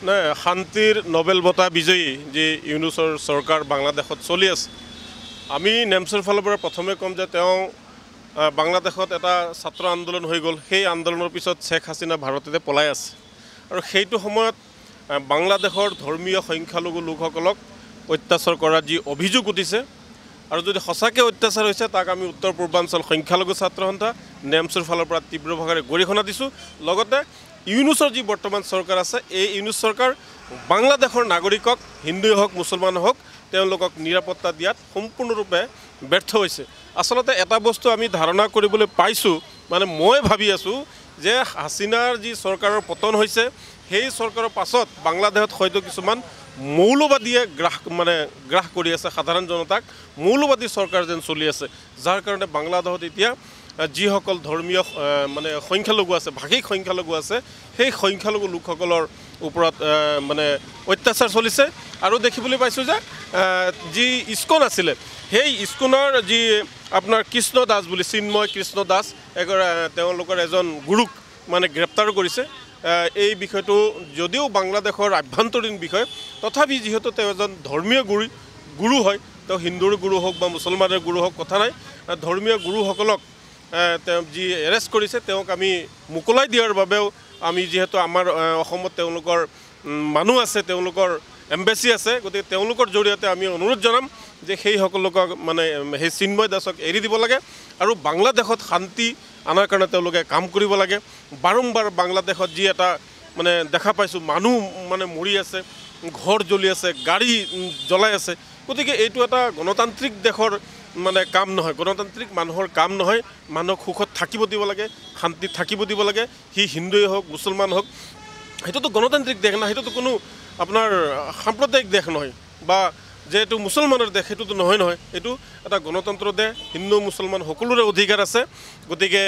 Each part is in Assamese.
নাই শান্তিৰ নোবেল বঁটা বিজয়ী যি ইউনুছৰ চৰকাৰ বাংলাদেশত চলি আছে আমি নেমছৰ ফালৰ পৰা প্ৰথমে ক'ম যে তেওঁ বাংলাদেশত এটা ছাত্ৰ আন্দোলন হৈ গ'ল সেই আন্দোলনৰ পিছত শেখ হাছিনা ভাৰততে পলাই আছে আৰু সেইটো সময়ত বাংলাদেশৰ ধৰ্মীয় সংখ্যালঘু লোকসকলক অত্যাচাৰ কৰাৰ যি অভিযোগ উঠিছে আৰু যদি সঁচাকৈ অত্যাচাৰ হৈছে তাক আমি উত্তৰ পূৰ্বাঞ্চল সংখ্যালঘু ছাত্ৰ সন্থা নেমছৰ ফালৰ পৰা তীব্ৰ ভাষাৰে গৰিহণা দিছোঁ লগতে ইউনুছৰ যি বৰ্তমান চৰকাৰ আছে এই ইউনুছ চৰকাৰ বাংলাদেশৰ নাগৰিকক হিন্দুই হওক মুছলমান হওক তেওঁলোকক নিৰাপত্তা দিয়াত সম্পূৰ্ণৰূপে ব্যৰ্থ হৈছে আচলতে এটা বস্তু আমি ধাৰণা কৰিবলৈ পাইছোঁ মানে মই ভাবি আছোঁ যে হাছিনাৰ যি চৰকাৰৰ পতন হৈছে সেই চৰকাৰৰ পাছত বাংলাদেশত হয়তো কিছুমান মৌলবাদীয়ে গ্ৰাস কৰি আছে সাধাৰণ জনতাক মৌলবাদী চৰকাৰ যেন চলি আছে যাৰ কাৰণে বাংলাদেশত এতিয়া যিসকল ধৰ্মীয় সংখ্যালঘু আছে ভাষিক সংখ্যালঘু আছে সেই সংখ্যালঘু লোকসকলৰ ওপৰত অত্যাচাৰ চলিছে আৰু দেখিবলৈ পাইছোঁ যে যি ইস্কন আছিলে সেই ইস্কনৰ যি আপোনাৰ কৃষ্ণ দাস বুলি চিন্ময় কৃষ্ণ দাস তেওঁলোকৰ এজন গুৰুক গ্ৰেপ্তাৰ কৰিছে এই বিষয়টো যদিও বাংলাদেশৰ আভ্যন্তৰীণ বিষয় তথাপি যিহেতু তেওঁ এজন ধৰ্মীয় গুৰু হয় তেওঁ হিন্দুৰ গুৰু হওক বা মুছলমানৰ গুৰু হওক কথা নাই ধৰ্মীয় গুৰুসকলক তেওঁ যি এৰেষ্ট কৰিছে তেওঁক আমি মোকলাই দিয়াৰ বাবেও আমি যিহেতু আমাৰ অসমত তেওঁলোকৰ মানুহ আছে তেওঁলোকৰ এম্বেচি আছে গতিকে তেওঁলোকৰ জৰিয়তে আমি অনুৰোধ জনাম যে সেইসকলক সেই চিন্ময় দাসক এৰি দিব লাগে আৰু বাংলাদেশত শান্তি আনাৰ কাৰণে তেওঁলোকে কাম কৰিব লাগে বাৰম্বাৰ বাংলাদেশত যি এটা দেখা পাইছোঁ মানুহ মৰি আছে ঘৰ জ্বলি আছে গাড়ী জ্বলাই আছে গতিকে এইটো এটা গণতান্ত্ৰিক দেশৰ কাম নহয় গণতান্ত্ৰিক মানুহৰ কাম নহয় মানুহক সুখত থাকিব দিব লাগে শান্তিত থাকিব দিব লাগে সি হিন্দুৱে হওক মুছলমান হওক সেইটোতো গণতান্ত্ৰিক দেশ নহয় সেইটোতো কোনো আপোনাৰ সাম্প্ৰদায়িক দেশ নহয় বা যে এইটো মুছলমানৰ দেশ সেইটোতো নহয় এইটো এটা গণতন্ত্ৰ দেশ হিন্দু মুছলমান সকলোৰে অধিকাৰ আছে গতিকে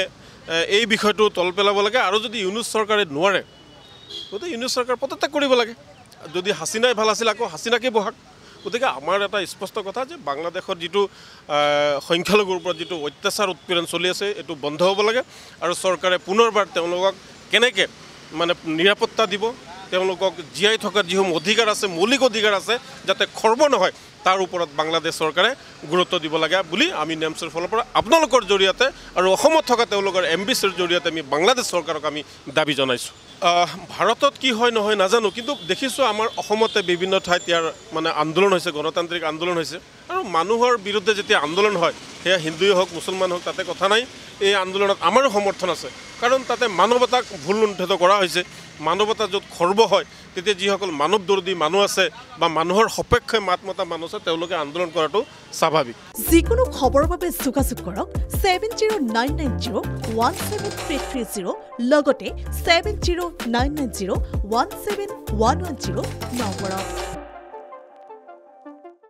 এই বিষয়টো তল পেলাব লাগে আৰু যদি ইউনুছ চৰকাৰে নোৱাৰে গতিকে ইউনুছ চৰকাৰ পদত্যাগ কৰিব লাগে যদি হাছিনাই ভাল আছিল আকৌ হাছিনাকে বহাক গতিকে আমাৰ এটা স্পষ্ট কথা যে বাংলাদেশৰ যিটো সংখ্যালঘুৰ ওপৰত যিটো অত্যাচাৰ উৎপীড়ন চলি আছে এইটো বন্ধ হ'ব লাগে আৰু চৰকাৰে পুনৰবাৰ তেওঁলোকক কেনেকৈ নিৰাপত্তা দিব তেওঁলোকক জীয়াই থকাৰ যিসমূহ অধিকাৰ আছে মৌলিক অধিকাৰ আছে যাতে খৰ্ব নহয় তাৰ ওপৰত বাংলাদেশ চৰকাৰে গুৰুত্ব দিব লাগে বুলি আমি নেমছৰ ফালৰ পৰা আপোনালোকৰ জৰিয়তে আৰু অসমত থকা তেওঁলোকৰ এম্বেচিৰ জৰিয়তে আমি বাংলাদেশ চৰকাৰক আমি দাবী জনাইছোঁ ভাৰতত কি হয় নহয় নাজানো কিন্তু দেখিছোঁ আমাৰ অসমতে বিভিন্ন ঠাইত ইয়াৰ আন্দোলন হৈছে গণতান্ত্ৰিক আন্দোলন হৈছে আৰু মানুহৰ বিৰুদ্ধে যেতিয়া আন্দোলন হয় সেয়া হিন্দুৱে হওক মুছলমান হওক তাতে কথা নাই এই আন্দোলনত আমাৰো সমৰ্থন আছে কাৰণ তাতে মানৱতাক ভুল লুণ্ঠিত কৰা হৈছে মানৱতা য'ত খৰ্ব হয় তেতিয়া যিসকল মানৱ দৰ্দী মানুহ আছে বা মানুহৰ সপক্ষে মাত মতা মানুহ আছে তেওঁলোকে আন্দোলন কৰাটো স্বাভাৱিক যিকোনো খবৰৰ বাবে যোগাযোগ কৰক 7099017330 লগতে 7099017110 নম্বৰত